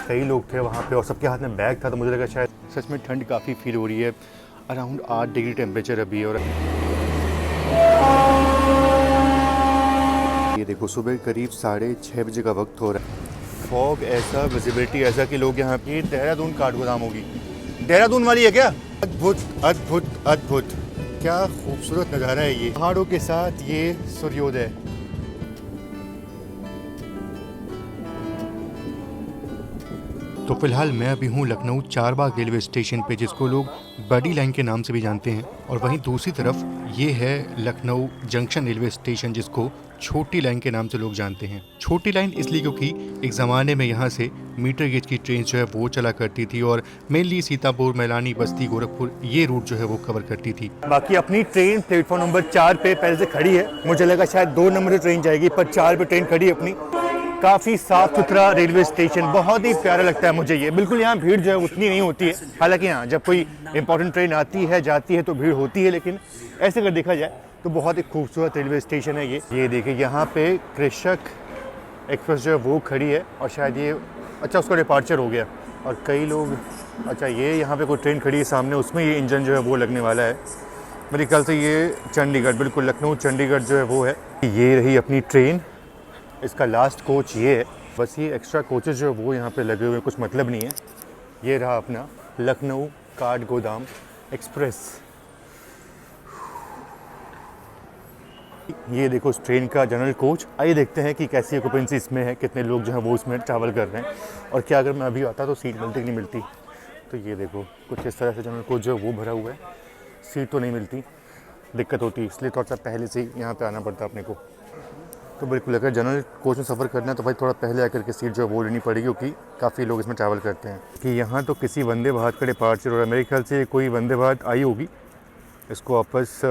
कई लोग थे वहाँ पे और सबके हाथ में बैग था, तो मुझे लगा शायद सच में ठंड काफ़ी फील हो रही है। अराउंड 8 डिग्री टेम्परेचर अभी। और ये देखो सुबह करीब 6:30 बजे का वक्त हो रहा है। फॉग ऐसा, विजिबिलिटी ऐसा कि लोग यहाँ पे देहरादून काठगोदाम होगी, देहरादून वाली है क्या? अद्भुत अद्भुत अद्भुत, क्या खूबसूरत नज़ारा है ये, पहाड़ों के साथ ये सूर्योदय। तो फिलहाल मैं अभी हूँ लखनऊ चारबाग रेलवे स्टेशन पे, जिसको लोग बड़ी लाइन के नाम से भी जानते हैं। और वहीं दूसरी तरफ ये है लखनऊ जंक्शन रेलवे स्टेशन, जिसको छोटी लाइन के नाम से लोग जानते हैं। छोटी लाइन इसलिए क्योंकि एक ज़माने में यहाँ से मीटर गेज की ट्रेन जो है वो चला करती थी और मेनली सीतापुर, मैलानी, बस्ती, गोरखपुर ये रूट जो है वो कवर करती थी। बाकी अपनी ट्रेन प्लेटफॉर्म नंबर 4 पे पहले से खड़ी है। मुझे लगा शायद 2 नंबर से ट्रेन जाएगी, पर 4 पे ट्रेन खड़ी है अपनी। काफ़ी साफ सुथरा रेलवे स्टेशन, बहुत ही प्यारा लगता है मुझे ये। बिल्कुल यहाँ भीड़ जो है उतनी नहीं होती है, हालांकि हाँ जब कोई इंपॉर्टेंट ट्रेन आती है जाती है तो भीड़ होती है, लेकिन ऐसे अगर देखा जाए तो बहुत ही खूबसूरत रेलवे स्टेशन है ये देखिए यहाँ पे कृषक एक्सप्रेस जो है वो खड़ी है और शायद ये अच्छा उसका डिपार्चर हो गया। और कई लोग अच्छा ये यहाँ पे कोई ट्रेन खड़ी है सामने, उसमें ये इंजन जो है वो लगने वाला है। मेरे ख्याल से ये चंडीगढ़, बिल्कुल लखनऊ चंडीगढ़ जो है वो है। ये रही अपनी ट्रेन, इसका लास्ट कोच ये है। बस ये एक्स्ट्रा कोचेस जो है वो यहाँ पे लगे हुए, कुछ मतलब नहीं है। ये रहा अपना लखनऊ काठगोदाम एक्सप्रेस। ये देखो उस ट्रेन का जनरल कोच। आइए देखते हैं कि कैसी ऑक्यूपेंसी इसमें है, कितने लोग जो हैं वो इसमें ट्रैवल कर रहे हैं और क्या अगर मैं अभी आता तो सीट मिलती कि नहीं मिलती। तो ये देखो कुछ इस तरह से जनरल कोच जो है वो भरा हुआ है, सीट तो नहीं मिलती, दिक्कत होती है, इसलिए थोड़ा सा पहले से ही यहाँ पे आना पड़ता अपने को। तो बिल्कुल अगर जनरल कोच में सफ़र करना है तो भाई थोड़ा पहले आकर के सीट जो है वो लेनी पड़ेगी, क्योंकि काफ़ी लोग इसमें ट्रैवल करते हैं। कि यहाँ तो किसी वंदे भारत का डिपार्चर हो रहा है, मेरे ख्याल से कोई वंदे भारत आई होगी, इसको वापस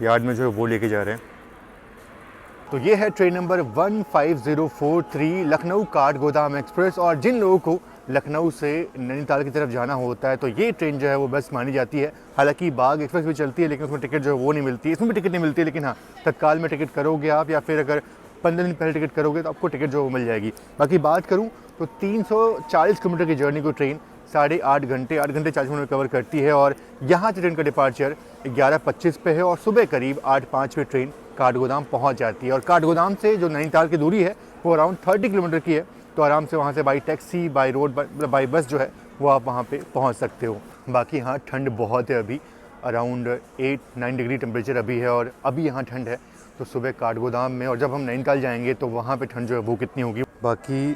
यार्ड में जो है वो लेके जा रहे हैं। तो ये है train number 15043 Lucknow Kathgodam express. और जिन लोगों को लखनऊ से नैनीताल की तरफ जाना होता है तो ये ट्रेन जो है वो बेस्ट मानी जाती है। हालांकि बाग एक्सप्रेस भी चलती है, लेकिन उसमें टिकट जो है वो नहीं मिलती, इसमें भी टिकट नहीं मिलती। लेकिन हाँ तत्काल में टिकट करोगे आप, या फिर अगर 15 दिन पहले टिकट करोगे तो आपको टिकट जो वो मिल जाएगी। बाकी बात करूँ तो 340 किलोमीटर की जर्नी को ट्रेन 8.5 घंटे 40 मिनट में कवर करती है। और यहाँ से ट्रेन का डिपार्चर 11:25 पे है और सुबह करीब 8:05 पे ट्रेन काठगोदाम पहुँच जाती है। और काठगोदाम से जो नैनीताल की दूरी है वो अराउंड 30 किलोमीटर की है, तो आराम से वहाँ से by taxi, by road, by bus जो है वो आप वहाँ पे पहुँच सकते हो। बाकी हाँ ठंड बहुत है अभी, अराउंड 8-9 डिग्री टेम्परेचर अभी है और अभी यहाँ ठंड है। तो सुबह काठगोदाम में और जब हम नैनीताल जाएंगे तो वहाँ पे ठंड जो है वो कितनी होगी। बाकी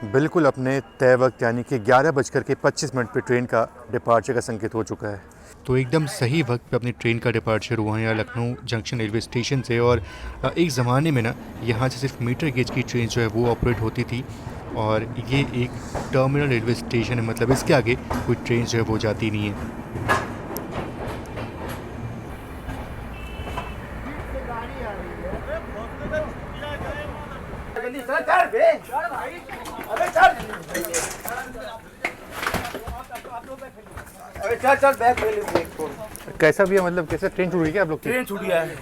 बिल्कुल अपने तय वक्त यानी कि 11:25 पे ट्रेन का डिपार्चर का संकेत हो चुका है। तो एकदम सही वक्त पे अपनी ट्रेन का डिपार्चर हुआ है यहाँ लखनऊ जंक्शन रेलवे स्टेशन से। और एक ज़माने में ना यहाँ से सिर्फ मीटर गेज की ट्रेन जो है वो ऑपरेट होती थी और ये एक टर्मिनल रेलवे स्टेशन है, मतलब इसके आगे कोई ट्रेन जो है वो जाती नहीं है। चल बैग ले ले। कैसा भी है, मतलब कैसे ट्रेन छूट गई क्या आप लोग की? ट्रेन छूट गया है।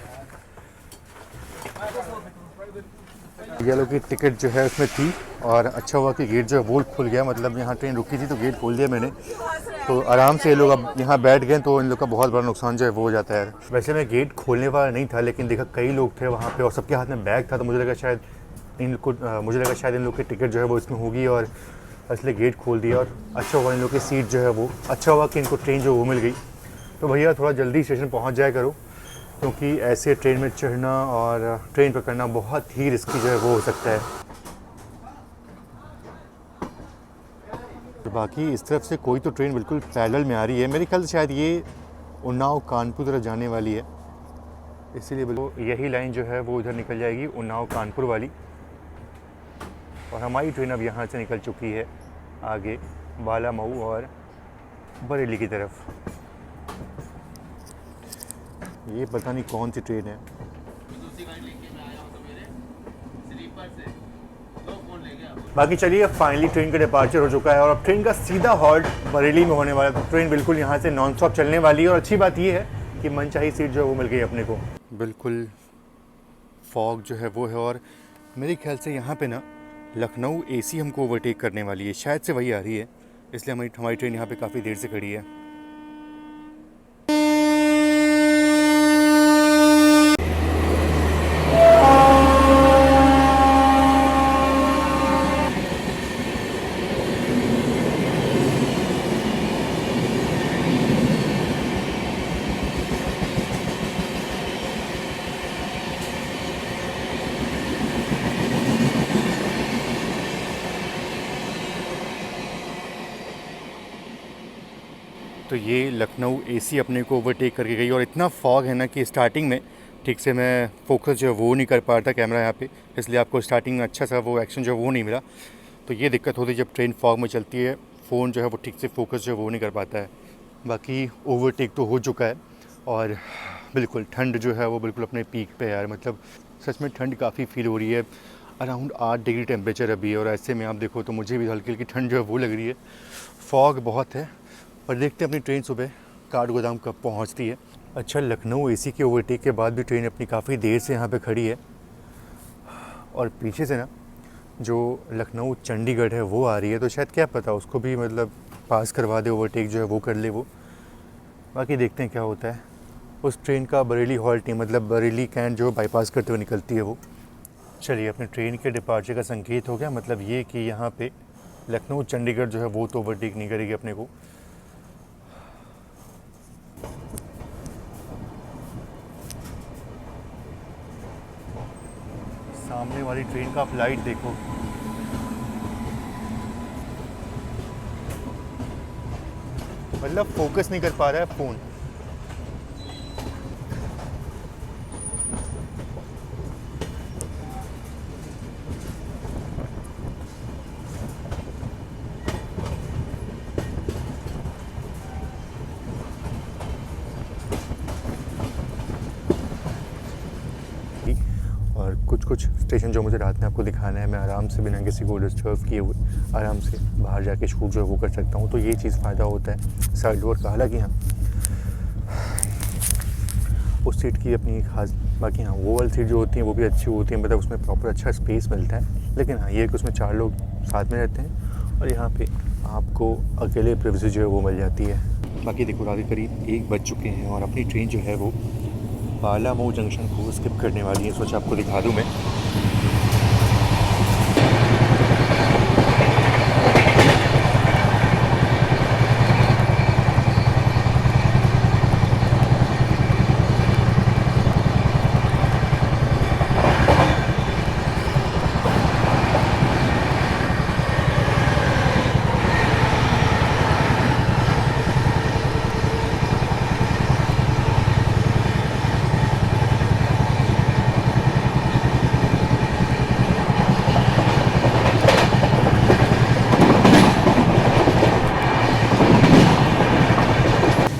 ये लोग की टिकट जो है उसमें थी और अच्छा हुआ कि गेट जो है वो खुल गया, मतलब यहाँ ट्रेन रुकी थी तो गेट खोल दिया मैंने, तो आराम से ये लोग अब यहाँ बैठ गए। तो इन लोग का बहुत बड़ा नुकसान जो है वो हो जाता है। वैसे मैं गेट खोलने वाला नहीं था, लेकिन देखा कई लोग थे वहाँ पे और सबके हाथ में बैग था, तो मुझे लगा शायद इन लोग की टिकट जो है वो इसमें होगी और इसलिए गेट खोल दिया। और अच्छा हुआ इन लोग की सीट जो है वो, अच्छा हुआ कि इनको ट्रेन जो वो मिल गई। तो भैया थोड़ा जल्दी स्टेशन पहुँच जाया करो, क्योंकि ऐसे ट्रेन में चढ़ना और ट्रेन पकड़ना बहुत ही रिस्की जो है वो हो सकता है। तो बाकी इस तरफ से कोई तो ट्रेन बिल्कुल पैरेलल में आ रही है, मेरे ख्याल से शायद ये उन्नाव कानपुर तरफ जाने वाली है, इसीलिए बिल्कुल यही लाइन जो है वो उधर निकल जाएगी, उन्नाव कानपुर वाली। और हमारी ट्रेन अब यहाँ से निकल चुकी है आगे बालामऊ और बरेली की तरफ। ये पता नहीं कौन सी ट्रेन है। बाकी चलिए अब फाइनली ट्रेन का डिपार्चर हो चुका है और अब ट्रेन का सीधा हॉल्ट बरेली में होने वाला है। तो ट्रेन बिल्कुल यहाँ से नॉन स्टॉप चलने वाली है और अच्छी बात ये है कि मनचाही सीट जो है वो मिल गई अपने को। बिल्कुल फॉग जो है वो है और मेरे ख्याल से यहाँ पे ना लखनऊ एसी हमको ओवरटेक करने वाली है, शायद से वही आ रही है, इसलिए हमारी ट्रेन यहाँ पे काफ़ी देर से खड़ी है। तो ये लखनऊ एसी अपने को ओवरटेक करके गई और इतना फॉग है ना कि स्टार्टिंग में ठीक से मैं फोकस जो है वो नहीं कर पा रहा था कैमरा यहाँ पे, इसलिए आपको स्टार्टिंग में अच्छा सा वो एक्शन जो है वो नहीं मिला। तो ये दिक्कत होती है जब ट्रेन फॉग में चलती है, फ़ोन जो है वो ठीक से फोकस जो है वो नहीं कर पाता है। बाकी ओवरटेक तो हो चुका है और बिल्कुल ठंड जो है वो बिल्कुल अपने पीक पे है यार, मतलब सच में ठंड काफ़ी फील हो रही है। अराउंड 8 डिग्री टेम्परेचर अभी है और ऐसे में आप देखो तो मुझे भी हल्की हल्की ठंड जो है वो लग रही है। फॉग बहुत है पर देखते हैं अपनी ट्रेन सुबह काठगोदाम कब पहुंचती है। अच्छा, लखनऊ एसी के ओवरटेक के बाद भी ट्रेन अपनी काफ़ी देर से यहाँ पे खड़ी है और पीछे से ना जो लखनऊ चंडीगढ़ है वो आ रही है, तो शायद क्या पता उसको भी मतलब पास करवा दे, ओवरटेक जो है वो कर ले वो। बाकी देखते हैं क्या होता है। उस ट्रेन का बरेली हॉल्ट नहीं, मतलब बरेली कैंट जो बाईपास करते हुए निकलती है वो। चलिए, अपने ट्रेन के डिपार्चर का संकेत हो गया, मतलब ये कि यहाँ पे लखनऊ चंडीगढ़ जो है वो तो ओवरटेक नहीं करेगी अपने को। सामने वाली ट्रेन का फ्लाइट देखो, मतलब फोकस नहीं कर पा रहा है फ़ोन। और कुछ स्टेशन जो मुझे रात में आपको दिखाना है, मैं आराम से बिना किसी को डिस्टर्ब किए हुए आराम से बाहर जाके शूट जो है वो कर सकता हूँ, तो ये चीज़ फ़ायदा होता है साइड डोर का। हालांकि हाँ, उस सीट की अपनी खास, बाकी हाँ वो वाली सीट जो होती हैं वो भी अच्छी होती हैं, मतलब उसमें प्रॉपर अच्छा स्पेस मिलता है। लेकिन हाँ, ये कि उसमें 4 लोग साथ में रहते हैं और यहाँ पे आपको अकेले प्राइवेसी जो है वो मिल जाती है। बाकी देखो, रात के करीब 1 बज चुके हैं और अपनी ट्रेन जो है वो बालामऊ जंक्शन को स्किप करने वाली है। सोचा आपको दिखा दूँ मैं।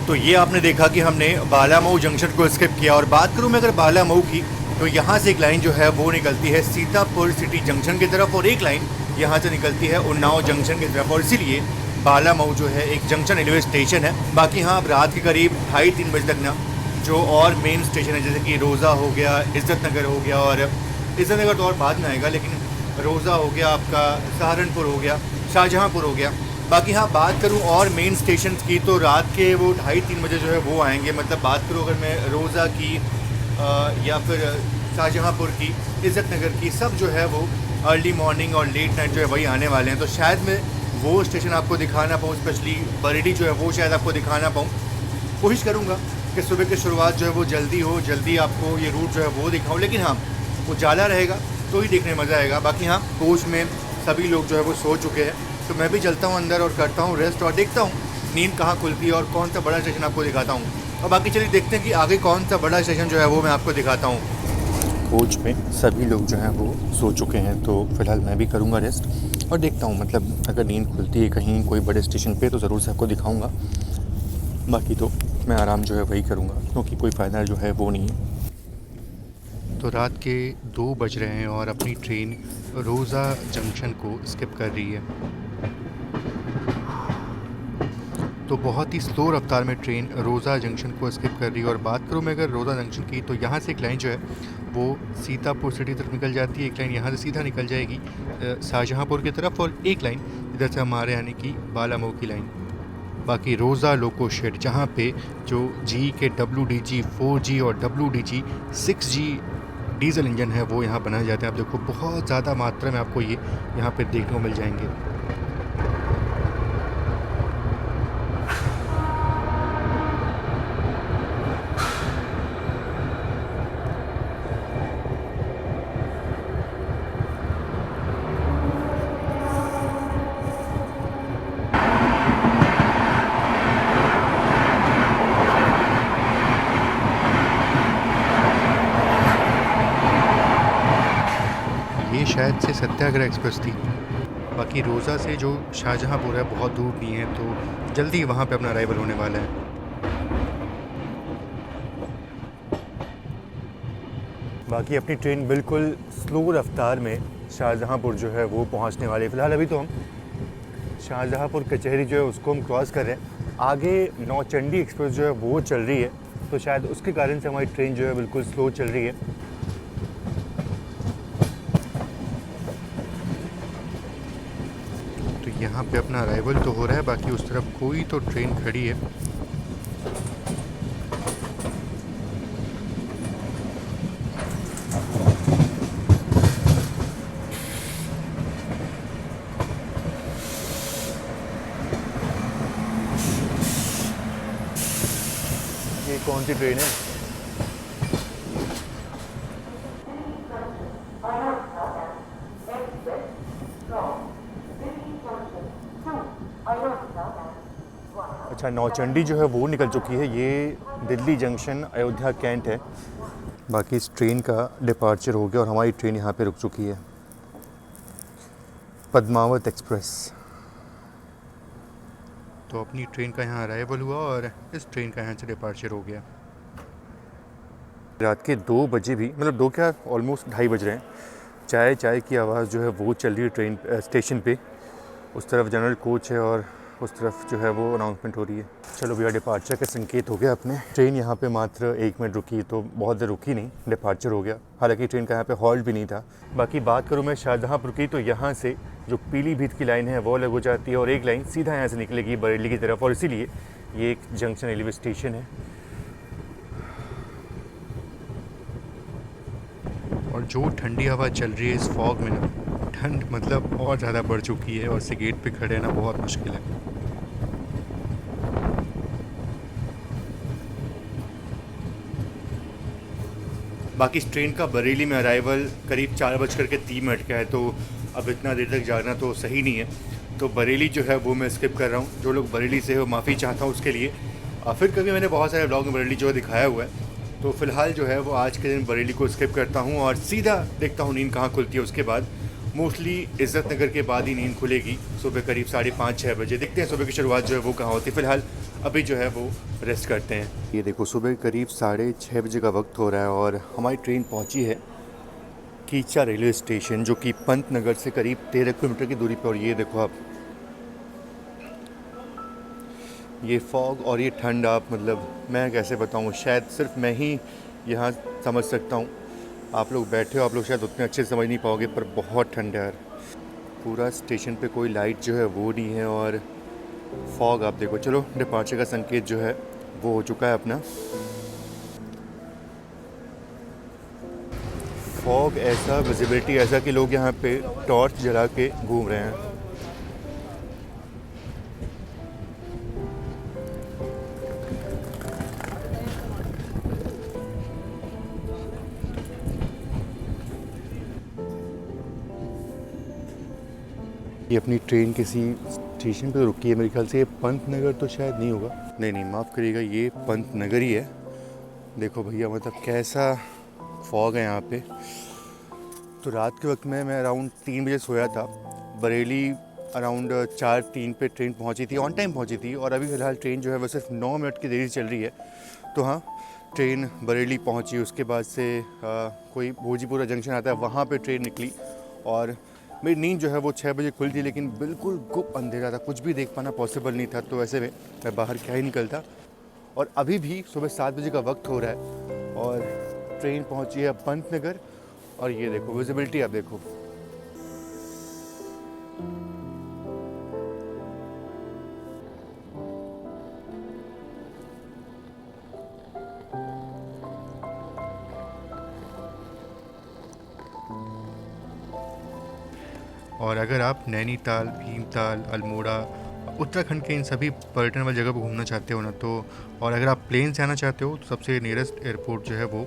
तो ये आपने देखा कि हमने बालामऊ जंक्शन को स्किप किया। और बात करूँ मैं अगर बालामऊ की, तो यहाँ से एक लाइन जो है वो निकलती है सीतापुर सिटी जंक्शन की तरफ और एक लाइन यहाँ से निकलती है उन्नाव जंक्शन की तरफ, और इसीलिए बालामऊ जो है एक जंक्शन रेलवे स्टेशन है। बाकी हाँ, अब रात के करीब 2:30-3 बजे तक ना जो और मेन स्टेशन है जैसे कि रोज़ा हो गया, इज़्ज़त नगर हो गया, और इज़्ज़त नगर तो और बाद में आएगा, लेकिन रोज़ा हो गया, आपका सहारनपुर हो गया, शाहजहाँपुर हो गया। बाकी हाँ, बात करूँ और मेन स्टेशन की, तो रात के वो 2:30-3 बजे जो है वो आएंगे। मतलब बात करूँ अगर मैं रोज़ा की या फिर शाहजहाँपुर की, इज़्ज़त नगर की, सब जो है वो अर्ली मॉर्निंग और लेट नाइट जो है वही आने वाले हैं। तो शायद मैं वो स्टेशन आपको दिखाना पाऊँ, स्पेशली बरेली जो है वो शायद आपको दिखाना पाऊँ। कोशिश करूँगा कि सुबह की शुरुआत जो है वो जल्दी हो, जल्दी आपको ये रूट जो है वो दिखाऊँ। लेकिन हाँ, उजाला रहेगा तो ही देखने में मज़ा आएगा। बाकी हाँ, कोच में सभी लोग जो है वो सो चुके हैं, तो मैं भी चलता हूँ अंदर और करता हूँ रेस्ट और देखता हूँ नींद कहाँ खुलती है और कौन सा बड़ा स्टेशन आपको दिखाता हूँ। और बाकी चलिए देखते हैं कि आगे कौन सा बड़ा स्टेशन जो है वो मैं आपको दिखाता हूँ। कोच में सभी लोग जो हैं वो सो चुके हैं, तो फ़िलहाल मैं भी करूँगा रेस्ट और देखता हूँ, मतलब अगर नींद खुलती है कहीं कोई बड़े स्टेशन पे तो ज़रूर से आपको दिखाऊँगा। बाकी तो मैं आराम जो है वही करूँगा, क्योंकि कोई फ़ायदा जो है वो नहीं है। तो रात के 2 बज रहे हैं और अपनी ट्रेन रोज़ा जंक्शन को स्किप कर रही है। तो बहुत ही स्लो रफ्तार में ट्रेन रोज़ा जंक्शन को स्किप कर रही है। और बात करूँ मैं अगर रोज़ा जंक्शन की, तो यहाँ से एक लाइन जो है वो सीतापुर सिटी तरफ निकल जाती है, एक लाइन यहाँ से सीधा निकल जाएगी शाहजहाँपुर की तरफ, और एक लाइन इधर से हमारे यानी कि बालामऊ की लाइन। बाकी रोज़ा लोको शेड जहाँ पे जो जी के WDG 4G और WDG 6G डीजल इंजन है वो यहाँ बनाए जाते हैं। आप देखो बहुत ज़्यादा मात्रा में आपको ये यहाँ पे देखने को मिल जाएंगे। ये शायद से सत्याग्रह एक्सप्रेस थी। बाकी रोज़ा से जो शाहजहाँपुर है बहुत दूर नहीं है, तो जल्दी वहाँ पे अपना अराइवल होने वाला है। बाकी अपनी ट्रेन बिल्कुल स्लो रफ्तार में शाहजहाँपुर जो है वो पहुँचने वाली है। फ़िलहाल अभी तो हम शाहजहाँपुर कचहरी जो है उसको हम क्रॉस कर रहे हैं। आगे नौचंडी एक्सप्रेस जो है वो चल रही है, तो शायद उसके कारण से हमारी ट्रेन जो है बिल्कुल स्लो चल रही है। यहाँ पे अपना अराइवल तो हो रहा है, बाकी उस तरफ कोई तो ट्रेन खड़ी है। ये कौन सी ट्रेन है? अच्छा, नौचंडी जो है वो निकल चुकी है। ये दिल्ली जंक्शन अयोध्या कैंट है। बाकी इस ट्रेन का डिपार्चर हो गया और हमारी ट्रेन यहाँ पे रुक चुकी है, पद्मावत एक्सप्रेस। तो अपनी ट्रेन का यहाँ अराइवल हुआ और इस ट्रेन का यहाँ से डिपार्चर हो गया। रात के 2 बजे भी, मतलब 2 क्या, ऑलमोस्ट 2:30 बज रहे हैं। चाय चाय की आवाज़ जो है वो चल रही है ट्रेन स्टेशन पे। उस तरफ जनरल कोच है और उस तरफ जो है वो अनाउंसमेंट हो रही है। चलो भैया, डिपार्चर का संकेत हो गया अपने। ट्रेन यहाँ पे मात्र 1 मिनट रुकी, तो बहुत देर रुकी नहीं, डिपार्चर हो गया। हालांकि ट्रेन का यहाँ पे हॉल्ट भी नहीं था। बाकी बात करूँ मैं शाहजहाँपुर की, तो यहाँ से जो पीलीभीत की लाइन है वो अलग हो जाती है और एक लाइन सीधा यहाँ से निकलेगी बरेली की तरफ, और इसीलिए ये एक जंक्शन रेलवे स्टेशन है। और जो ठंडी हवा चल रही है इस फॉग में ना, ठंड मतलब और ज़्यादा बढ़ चुकी है, और से गेट पे खड़े रहना बहुत मुश्किल है। बाकी इस ट्रेन का बरेली में अराइवल करीब 4:03 का है, तो अब इतना देर तक जाना तो सही नहीं है। तो बरेली जो है वो मैं स्किप कर रहा हूँ। जो लोग बरेली से हो, माफ़ी चाहता हूँ उसके लिए। फिर कभी मैंने बहुत सारे ब्लॉग में बरेली जो है दिखाया हुआ है, तो फ़िलहाल जो है वो आज के दिन बरेली को स्किप करता हूँ और सीधा देखता हूँ नींद कहाँ खुलती है। उसके बाद मोस्टली इज़्ज़त नगर के बाद ही नींद खुलेगी, सुबह करीब 5:30-6 बजे। देखते हैं सुबह की शुरुआत जो है वो कहाँ होती है। फ़िलहाल अभी जो है वो रेस्ट करते हैं। ये देखो, सुबह करीब 6:30 बजे का वक्त हो रहा है और हमारी ट्रेन पहुँची है कीचा रेलवे स्टेशन, जो कि पंत नगर से करीब 13 किलोमीटर की दूरी पर। और ये देखो आप, ये फॉग और ये ठंड, आप मतलब मैं कैसे बताऊँ, शायद सिर्फ मैं ही यहाँ समझ सकता हूँ। आप लोग बैठे हो, आप लोग शायद उतने अच्छे से समझ नहीं पाओगे, पर बहुत ठंड है यार। पूरा स्टेशन पे कोई लाइट जो है वो नहीं है और फॉग आप देखो। चलो, डिपार्चर का संकेत जो है वो हो चुका है अपना। फॉग ऐसा, विजिबिलिटी ऐसा कि लोग यहाँ पे टॉर्च जला के घूम रहे हैं। ये अपनी ट्रेन किसी स्टेशन पे रुकी है, मेरे ख्याल से ये पंत नगर तो शायद नहीं होगा। नहीं, माफ़ करिएगा, ये पंत नगर ही है। देखो भैया, मतलब कैसा फॉग है यहाँ पे। तो रात के वक्त में मैं अराउंड 3 बजे सोया था। बरेली अराउंड 4:03 पे ट्रेन पहुँची थी, ऑन टाइम पहुँची थी। और अभी फ़िलहाल ट्रेन जो है वो सिर्फ 9 मिनट की देरी चल रही है। तो हाँ, ट्रेन बरेली पहुँची, उसके बाद से कोई भोजीपुरा जंक्शन आता है, वहाँ पे ट्रेन निकली। और मेरी नींद जो है वो 6 बजे खुली थी, लेकिन बिल्कुल गुप अंधेरा था, कुछ भी देख पाना पॉसिबल नहीं था। तो ऐसे में मैं बाहर क्या ही निकलता। और अभी भी सुबह 7 बजे का वक्त हो रहा है और ट्रेन पहुंची है पंतनगर और ये देखो विजिबिलिटी आप देखो। और अगर आप नैनीताल, भीमताल, अल्मोड़ा, उत्तराखंड के इन सभी पर्यटन वाली जगह पर घूमना चाहते हो ना तो, और अगर आप प्लेन से आना चाहते हो तो सबसे नियरेस्ट एयरपोर्ट जो है वो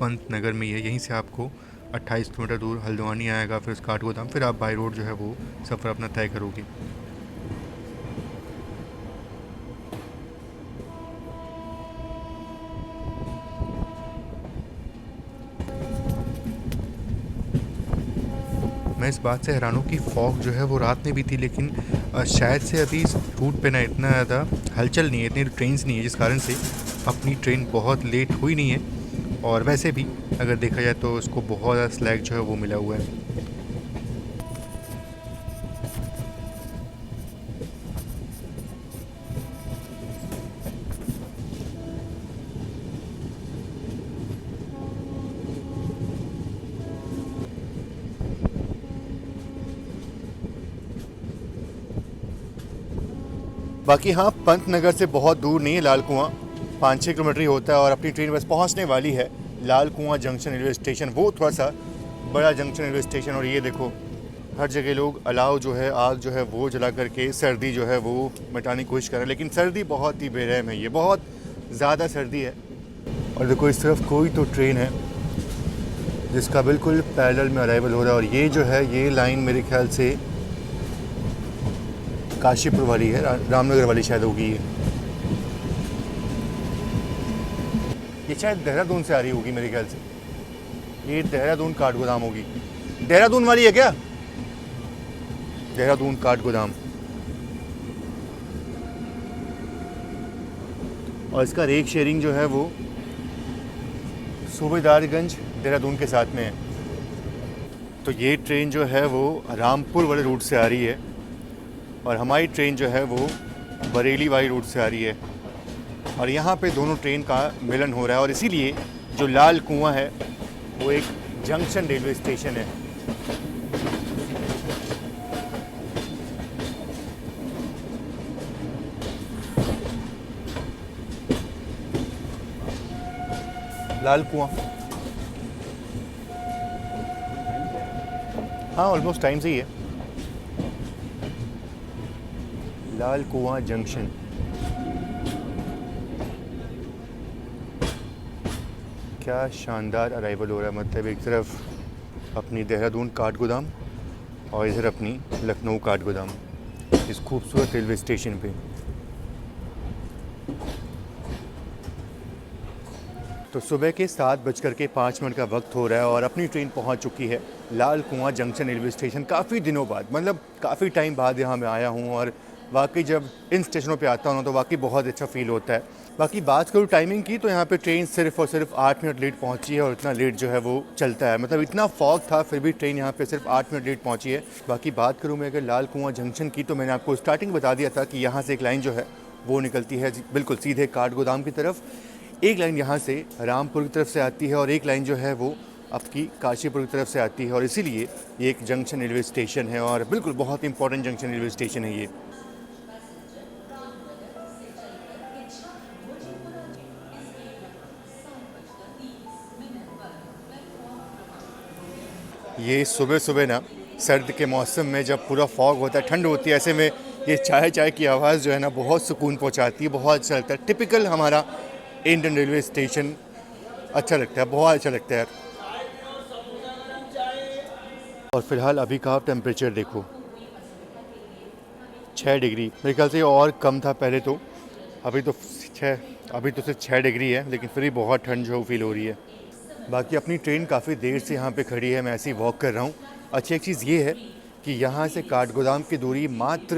पंतनगर में ही है। यहीं से आपको 28 किलोमीटर दूर हल्द्वानी आएगा, फिर काठगोदाम, फिर आप बाई रोड जो है वो सफ़र अपना तय करोगे। मैं इस बात से हैरान हूँ कि फॉग जो है वो रात में भी थी, लेकिन शायद से अभी इस रूट पे ना इतना ज़्यादा हलचल नहीं है, इतनी ट्रेन्स नहीं है, जिस कारण से अपनी ट्रेन बहुत लेट हुई नहीं है। और वैसे भी अगर देखा जाए तो इसको बहुत ज़्यादा स्लैग जो है वो मिला हुआ है। बाकी हाँ, पंतनगर से बहुत दूर नहीं है लाल कुआं, 5-6 किलोमीटर ही होता है और अपनी ट्रेन बस पहुंचने वाली है लाल कुआं जंक्शन रेलवे स्टेशन। वो थोड़ा सा बड़ा जंक्शन रेलवे स्टेशन। और ये देखो हर जगह लोग अलाव जो है, आग जो है वो जला करके सर्दी जो है वो मिटाने की कोशिश कर रहे हैं, लेकिन सर्दी बहुत ही बेरहम है, ये बहुत ज़्यादा सर्दी है। और देखो इस तरफ कोई तो ट्रेन है जिसका बिल्कुल पैरेलल में अराइवल हो रहा है, और ये जो है ये लाइन मेरे ख्याल से काशीपुर वाली है, रामनगर वाली शायद होगी ये शायद देहरादून से आ रही होगी मेरे ख्याल से। ये देहरादून काठगोदाम होगी। देहरादून वाली है क्या? देहरादून काठगोदाम। और इसका रेक शेयरिंग जो है वो सूबेदारगंज देहरादून के साथ में है। तो ये ट्रेन जो है वो रामपुर वाले रूट से आ रही है और हमारी ट्रेन जो है वो बरेली वाली रूट से आ रही है। और यहाँ पे दोनों ट्रेन का मिलन हो रहा है और इसीलिए जो लाल कुआं है वो एक जंक्शन रेलवे स्टेशन है। लाल कुआं, हाँ ऑलमोस्ट टाइम से ही है। लाल कुआं जंक्शन। क्या शानदार अराइवल हो रहा है, मतलब एक तरफ अपनी देहरादून काठगोदाम और इधर अपनी लखनऊ काठगोदाम इस खूबसूरत रेलवे स्टेशन पे। तो सुबह के 7:05 का वक्त हो रहा है और अपनी ट्रेन पहुंच चुकी है लाल कुआं जंक्शन रेलवे स्टेशन। काफ़ी दिनों बाद, मतलब काफ़ी टाइम बाद यहाँ मैं आया हूँ और वाकई जब इन स्टेशनों पे आता हूँ तो वाकई बहुत अच्छा फील होता है। बाकी बात करूँ टाइमिंग की तो यहाँ पे ट्रेन सिर्फ और सिर्फ 8 मिनट लेट पहुँची है और इतना लेट जो है वो चलता है, मतलब इतना फॉग था फिर भी ट्रेन यहाँ पे सिर्फ 8 मिनट लेट पहुँची है। बाकी बात करूँ मैं अगर लाल कुआं जंक्शन की तो मैंने आपको स्टार्टिंग बता दिया था कि यहाँ से एक लाइन जो है वो निकलती है बिल्कुल सीधे काठगोदाम की तरफ। एक लाइन यहाँ से रामपुर की तरफ से आती है और एक लाइन जो है वो आपकी काशीपुर की तरफ से आती है और इसीलिए ये एक जंक्शन रेलवे स्टेशन है और बिल्कुल बहुत इंपॉर्टेंट जंक्शन रेलवे स्टेशन है ये। ये सुबह सुबह ना सर्द के मौसम में जब पूरा फॉग होता है, ठंड होती है, ऐसे में ये चाय चाय की आवाज़ जो है ना बहुत सुकून पहुंचाती है, बहुत अच्छा लगता है। टिपिकल हमारा इंडियन रेलवे स्टेशन अच्छा लगता है, बहुत अच्छा लगता है। और फिलहाल अभी का आप टेम्परेचर देखो 6 डिग्री, मेरे ख्याल से और कम था पहले तो, अभी तो सिर्फ 6 डिग्री है, लेकिन फिर भी बहुत ठंड जो फील हो रही है। बाकी अपनी ट्रेन काफ़ी देर से यहाँ पे खड़ी है, मैं ऐसे ही वॉक कर रहा हूँ। अच्छी एक चीज़ ये है कि यहाँ से काठगोदाम की दूरी मात्र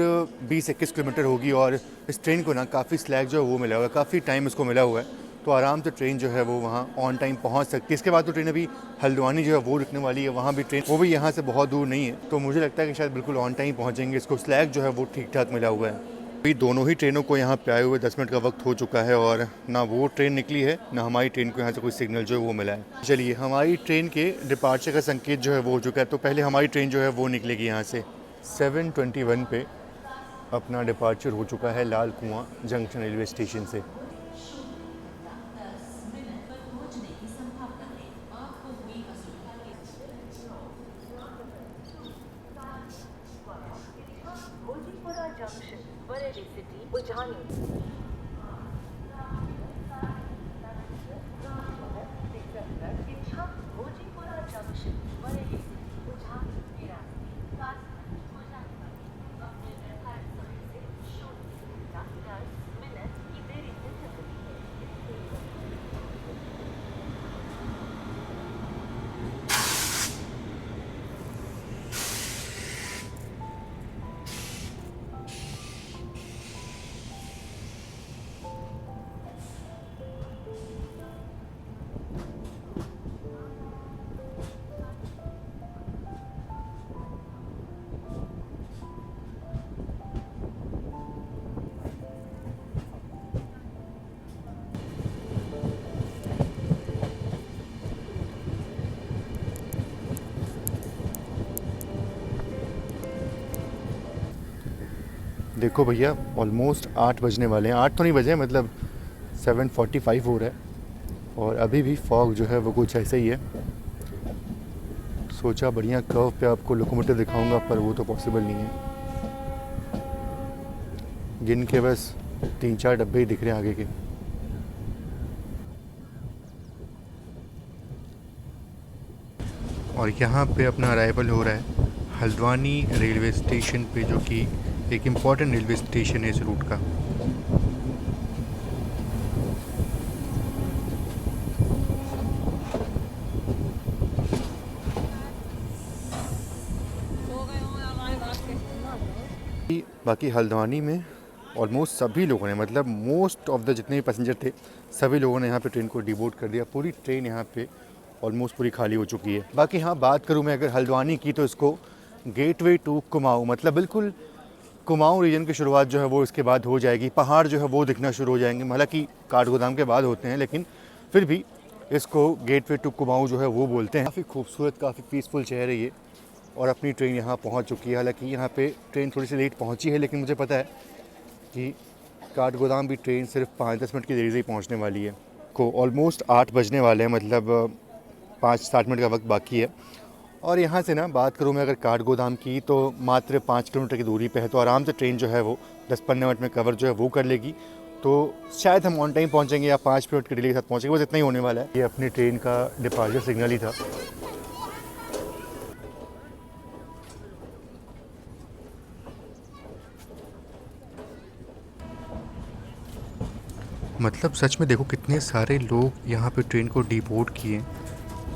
20-21 किलोमीटर होगी और इस ट्रेन को ना काफ़ी स्लैग जो है वो मिला हुआ है, काफ़ी टाइम इसको मिला हुआ है, तो आराम से ट्रेन जो है वो वहाँ ऑन टाइम पहुँच सकती है। इसके बाद तो ट्रेन अभी हल्द्वानी जो है वो रुकने वाली है, वहाँ भी ट्रेन वो भी यहाँ से बहुत दूर नहीं है, तो मुझे लगता है कि शायद बिल्कुल ऑन टाइम पहुँचेंगे। इसको स्लैग जो है वो ठीक ठाक मिला हुआ है। अभी दोनों ही ट्रेनों को यहाँ पे आए हुए 10 मिनट का वक्त हो चुका है और ना वो ट्रेन निकली है ना हमारी ट्रेन को यहाँ से कोई सिग्नल जो है वो मिला है। चलिए, हमारी ट्रेन के डिपार्चर का संकेत जो है वो हो चुका है, तो पहले हमारी ट्रेन जो है वो निकलेगी यहाँ से 7:21 पे अपना डिपार्चर हो चुका है लाल कुआं जंक्शन रेलवे स्टेशन से। Gojipura junction Bareilly city Ujhani. Gojipura junction Bareilly city Ujhani 10 minute की देरी से चल रही है। देखो भैया, ऑलमोस्ट 8 बजने वाले हैं। 8 तो नहीं बजे, मतलब 7:45 हो रहा है और अभी भी फॉग जो है वो कुछ ऐसे ही है। सोचा बढ़िया कर्व पे आपको लोकोमोटिव दिखाऊंगा, पर वो तो पॉसिबल नहीं है। गिन के बस 3-4 डब्बे ही दिख रहे हैं आगे के। और यहाँ पे अपना अराइवल हो रहा है हल्द्वानी रेलवे स्टेशन पे, जो कि एक इम्पॉर्टेंट रेलवे स्टेशन है इस रूट का। बाकी हल्द्वानी में ऑलमोस्ट सभी लोगों ने, मतलब मोस्ट ऑफ द जितने भी पैसेंजर थे सभी लोगों ने यहाँ पे ट्रेन को डिबोर्ड कर दिया। पूरी ट्रेन यहाँ पे ऑलमोस्ट पूरी खाली हो चुकी है। बाकी हाँ, बात करूँ मैं अगर हल्द्वानी की, तो इसको गेटवे टू कुमाऊँ, मतलब बिल्कुल कुमाऊँ रीजन की शुरुआत जो है वो इसके बाद हो जाएगी। पहाड़ जो है वो दिखना शुरू हो जाएंगे, हालांकि काठगोदाम के बाद होते हैं, लेकिन फिर भी इसको गेटवे टू कुमाऊँ जो है वो बोलते हैं। काफ़ी खूबसूरत, काफ़ी पीसफुल शहर है ये, और अपनी ट्रेन यहाँ पहुँच चुकी है। हालांकि यहाँ पे ट्रेन थोड़ी सी लेट पहुँची है, लेकिन मुझे पता है कि काठगोदाम भी ट्रेन सिर्फ 5-10 मिनट की देरी से ही पहुँचने वाली है। को ऑलमोस्ट 8 बजने वाले हैं, मतलब 5-7 मिनट का वक्त बाकी है। और यहाँ से ना बात करूँ मैं अगर काठगोदाम की, तो मात्र 5 किलोमीटर की दूरी पे है, तो आराम से ट्रेन जो है वो 10-15 मिनट में कवर जो है वो कर लेगी। तो शायद हम ऑन टाइम पहुँचेंगे या 5 मिनट की डिले के साथ पहुँचेंगे, बस इतना ही होने वाला है। ये अपनी ट्रेन का डिपार्चर सिग्नल ही था। मतलब सच में देखो कितने सारे लोग यहाँ पे ट्रेन को डिबोर्ड किए,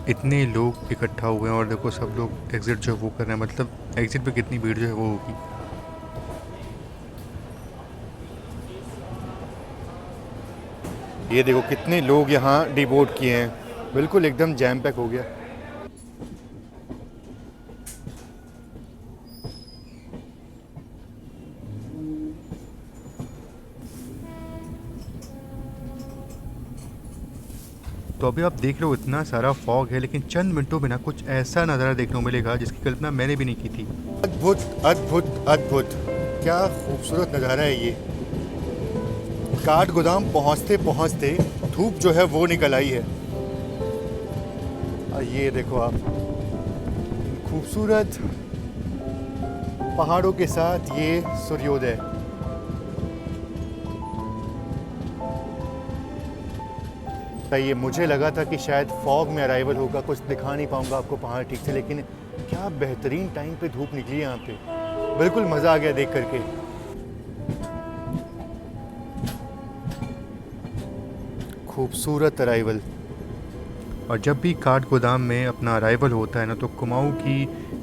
इतने लोग इकट्ठा हुए हैं और देखो सब लोग एग्ज़िट जो वो कर रहे हैं। मतलब एग्ज़िट पे कितनी भीड़ जो है वो होगी। ये देखो कितने लोग यहाँ डिबोर्ड किए हैं, बिल्कुल एकदम जैम पैक हो गया। तो अभी आप देख रहे हो इतना सारा फॉग है, लेकिन चंद मिनटों में ना कुछ ऐसा नज़ारा देखने को मिलेगा जिसकी कल्पना मैंने भी नहीं की थी। अद्भुत अद्भुत अद्भुत, क्या खूबसूरत नज़ारा है ये। काठगोदाम पहुँचते पहुँचते धूप जो है वो निकल आई है। और ये देखो आप, खूबसूरत पहाड़ों के साथ ये सूर्योदय। ये मुझे लगा था कि शायद फॉग में अराइवल होगा, कुछ दिखा नहीं पाऊंगा आपको पहाड़ ठीक से, लेकिन क्या बेहतरीन टाइम पे धूप निकली है यहाँ पे, बिल्कुल मज़ा आ गया देख करके। खूबसूरत अराइवल। और जब भी काठगोदाम में अपना अराइवल होता है ना, तो कुमाऊँ की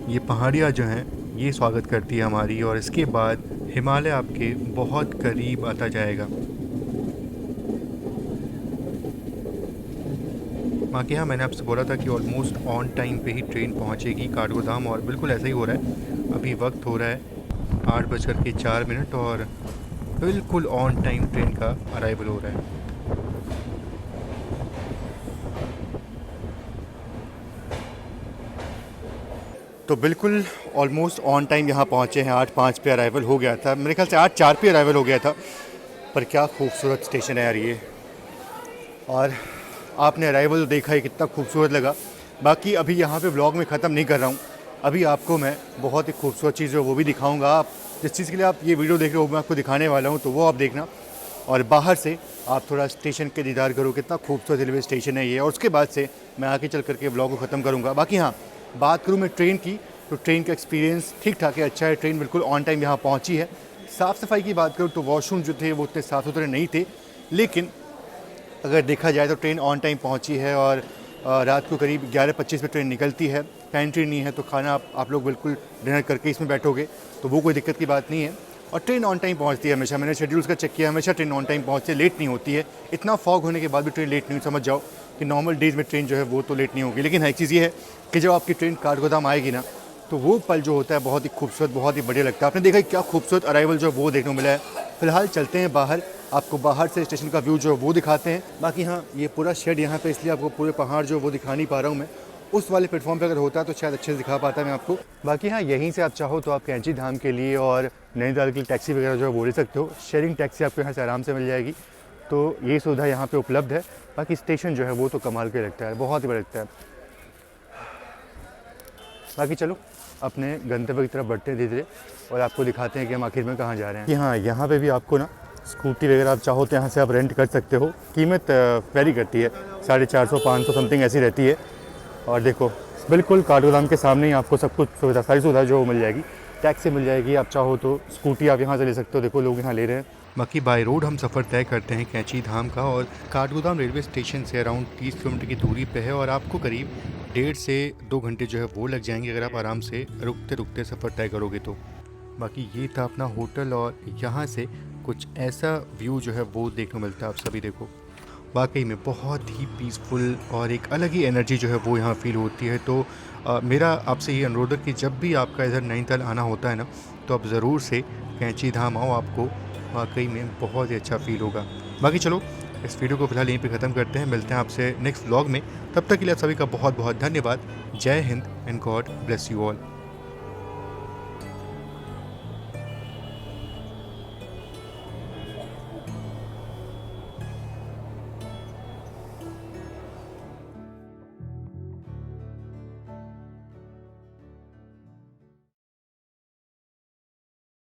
ये पहाड़ियाँ जो हैं ये स्वागत करती है हमारी, और इसके बाद हिमालय आपके बहुत करीब आता जाएगा। बाकी हाँ, मैंने आपसे बोला था कि ऑलमोस्ट ऑन टाइम पे ही ट्रेन पहुंचेगी काठगोदाम, और बिल्कुल ऐसा ही हो रहा है। अभी वक्त हो रहा है 8:04 और बिल्कुल ऑन टाइम ट्रेन का अराइवल हो रहा है। तो बिल्कुल ऑलमोस्ट ऑन टाइम यहाँ पहुँचे हैं। 8:05 पे अराइवल हो गया था, मेरे ख्याल से 8:04 पे अराइवल हो गया था। पर क्या खूबसूरत स्टेशन है यार ये। और आपने अराइवल देखा ही, कितना खूबसूरत लगा। बाकी अभी यहाँ पे व्लॉग में ख़त्म नहीं कर रहा हूँ, अभी आपको मैं बहुत ही खूबसूरत चीज़ है वो भी दिखाऊंगा। आप जिस चीज़ के लिए आप ये वीडियो देख रहे हो मैं आपको दिखाने वाला हूँ, तो वो आप देखना। और बाहर से आप थोड़ा स्टेशन के दीदार करो, कितना खूबसूरत रेलवे स्टेशन है ये। और उसके बाद से मैं आगे चल करके व्लॉग को ख़त्म करूँगा। बाकी हाँ, बात करूँ मैं ट्रेन की, तो ट्रेन का एक्सपीरियंस ठीक ठाक है, अच्छा है। ट्रेन बिल्कुल ऑन टाइम यहाँ पहुँची है। साफ़ सफाई की बात करूँ तो वॉशरूम जो थे वो उतने साफ़ सुथरे नहीं थे, लेकिन अगर देखा जाए तो ट्रेन ऑन टाइम पहुंची है। और रात को करीब 11:25 पे ट्रेन निकलती है। पेंट्री नहीं है, तो खाना आप लोग बिल्कुल डिनर करके इसमें बैठोगे तो वो कोई दिक्कत की बात नहीं है। और ट्रेन ऑन टाइम पहुंचती है हमेशा, मैंने शेड्यूल्स का चेक किया, हमेशा ट्रेन ऑन टाइम पहुंचती है, लेट नहीं होती है। इतना फॉग होने के बाद भी ट्रेन लेट नहीं, समझ जाओ कि नॉर्मल डेज़ में ट्रेन जो है वो तो लेट नहीं होगी। लेकिन एक चीज़ ये है कि जब आपकी ट्रेन काठगोदाम आएगी ना, तो वो पल जो होता है बहुत ही खूबसूरत, बहुत ही बढ़िया लगता है। आपने देखा क्या खूबसूरत अराइवल जो वो देखने को मिला है। फिलहाल चलते हैं बाहर, आपको बाहर से स्टेशन का व्यू जो है वो दिखाते हैं। बाकी हाँ, ये पूरा शेड यहाँ पे इसलिए आपको पूरे पहाड़ जो वो दिखा नहीं पा रहा हूँ मैं। उस वाले प्लेटफॉर्म पे अगर होता तो शायद अच्छे से दिखा पाता मैं आपको। बाकी हाँ, यहीं से आप चाहो तो आप कैंची धाम के लिए और नैनीताल के लिए टैक्सी वगैरह जो है वो ले सकते हो। शेयरिंग टैक्सी आपको यहाँ से आराम से मिल जाएगी, तो ये सुविधा यहाँ पे उपलब्ध है। बाकी स्टेशन जो है वो तो कमाल के लगता है, बहुत ही बड़ा लगता है। बाकी चलो अपने गंतव्य की तरफ बढ़ते हैं धीरे धीरे, और आपको दिखाते हैं कि हम आखिर में कहाँ जा रहे हैं। हाँ, यहाँ पे भी आपको ना स्कूटी वगैरह आप चाहो तो यहाँ से आप रेंट कर सकते हो। कीमत वेरी करती है, 450-500 समथिंग ऐसी रहती है। और देखो बिल्कुल काठगोदाम के सामने ही आपको सब कुछ सुविधा, सारी सुविधा जो मिल जाएगी। टैक्सी मिल जाएगी, आप चाहो तो स्कूटी आप यहाँ से ले सकते हो। देखो लोग यहाँ ले रहे हैं। बाकी बाय रोड हम सफ़र तय करते हैं कैंची धाम का, और काठगोदाम रेलवे स्टेशन से अराउंड 30 किलोमीटर की दूरी पे है। और आपको करीब 1.5 से 2 घंटे जो है वो लग जाएंगे अगर आप आराम से रुकते रुकते सफ़र तय करोगे तो। बाकी ये था अपना होटल, और यहाँ से कुछ ऐसा व्यू जो है वो देखने को मिलता है। आप सभी देखो, वाकई में बहुत ही पीसफुल और एक अलग ही एनर्जी जो है वो यहाँ फील होती है। तो मेरा आपसे ये अनुरोध है कि जब भी आपका इधर नैनीताल आना होता है ना, तो आप ज़रूर से कैंची धाम आओ, आपको वाकई में बहुत ही अच्छा फील होगा। बाकी चलो इस वीडियो को फिलहाल यहीं पे ख़त्म करते हैं, मिलते हैं आपसे नेक्स्ट व्लॉग में। तब तक के लिए आप सभी का बहुत बहुत धन्यवाद। जय Hind and God bless you all.